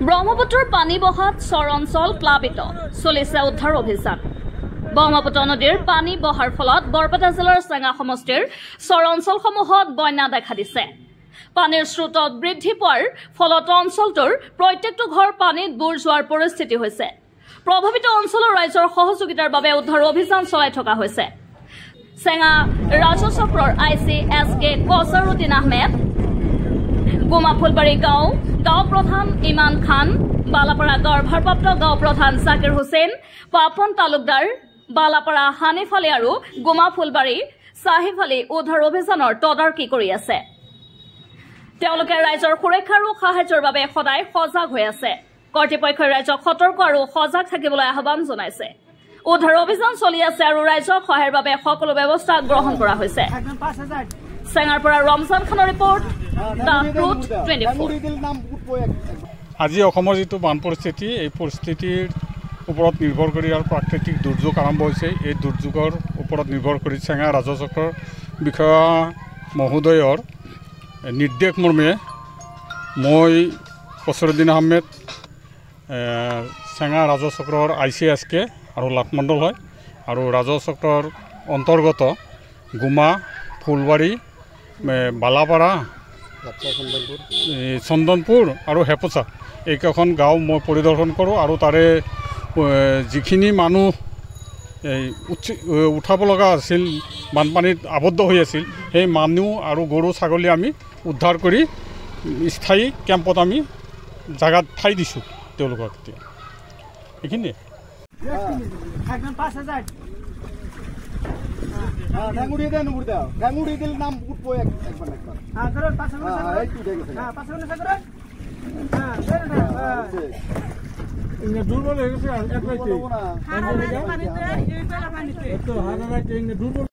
ব্ৰহ্মপুত্ৰৰ পানী বহাত চৰ অঞ্চল প্লাবিত চলিছে উদ্ধাৰ অভিযান ব্ৰহ্মপুত্ৰ নদীৰ পানী বহাৰ ফলত বৰপেটা জিলাৰ চেঙা সমষ্টিৰ চৰ অঞ্চলসমূহত বন্যা দেখা দিছে পানীৰ স্ৰোত বৃদ্ধি পোৱাৰ ফলত অঞ্চলটোৰ প্ৰত্যেকটো ঘৰ পানীত বুৰ যোৱাৰ পৰিস্থিতি হৈছে প্ৰভাৱিত অঞ্চলৰ ৰাইজৰ সহযোগিতাৰ বাবে উদ্ধাৰ অভিযান চলাই থকা হৈছে চেঙা ৰাজচক্ৰৰ ICSK কছাৰুদ্দিন আহমেদ গোমাফুলবাৰী গাঁও প্ৰধান ইমান খান বালাপাৰা গাঁৱৰ ভাৰপ্ৰাপ্ত গাঁও প্ৰধান জাকিৰ হুছেইন পাপন তালুকদাৰ বালাপাৰা হানিফ আলী আৰু গোমাফুলবাৰী সাহিব আলী উদ্ধাৰ অভিযানৰ তদাৰকি কৰি আছে তেওঁলোকে ৰাইজৰ সুৰক্ষা আৰু সাহায্যৰ বাবে সদায় সজাগ হৈ আছে কৰ্তৃপক্ষই ৰাইজক সতৰ্ক আৰু সজাগ থাকিবলৈ আহ্বান জনাইছে উদ্ধাৰ অভিযান চলি আছে আৰু ৰাইজক সহায়ৰ বাবে সকলো ব্যৱস্থা গ্ৰহণ কৰা হৈছে চেঙাৰ পৰা ৰমজান খানৰ ৰিপৰ্ট দ্য ট্ৰুথ 24 আজি অসমৰ যিটো বান পৰিস্থিতি এই পৰিস্থিতিৰ ওপৰত নিৰ্ভৰ কৰি আৰু প্ৰাকৃতিক দুৰ্যোগ আৰম্ভ হৈছে এই দুৰ্যোগৰ ওপৰত নিৰ্ভৰ কৰি চেঙা ৰাজচক্ৰৰ বিষয়া মহোদয়ৰ নিৰ্দেশ মৰ্মে মই কছাৰুদ্দিন আহমেদ চেঙা ৰাজচক্ৰৰ ICSK আৰু লাটমণ্ডল হয় আৰু ৰাজচক্ৰৰ অন্তৰ্গত গোমা ফুলবাৰী বালাপাৰা চন্দনপুৰ আৰু হেপচা এইকেইখন গাঁও মই পৰিদৰ্শন কৰোঁ আৰু তাৰে যিখিনি মানুহ উঠাব লগা আছিল বানপানীত আবদ্ধ হৈ আছিল সেই মানুহ আৰু গৰু ছাগলী আমি উদ্ধাৰ কৰি স্থায়ী কেম্পত আমি জাগাত ঠাই দিছোঁ তেওঁলোকক এতিয়া এইখিনিয়ে দুৰ্বল হয়ে গেছে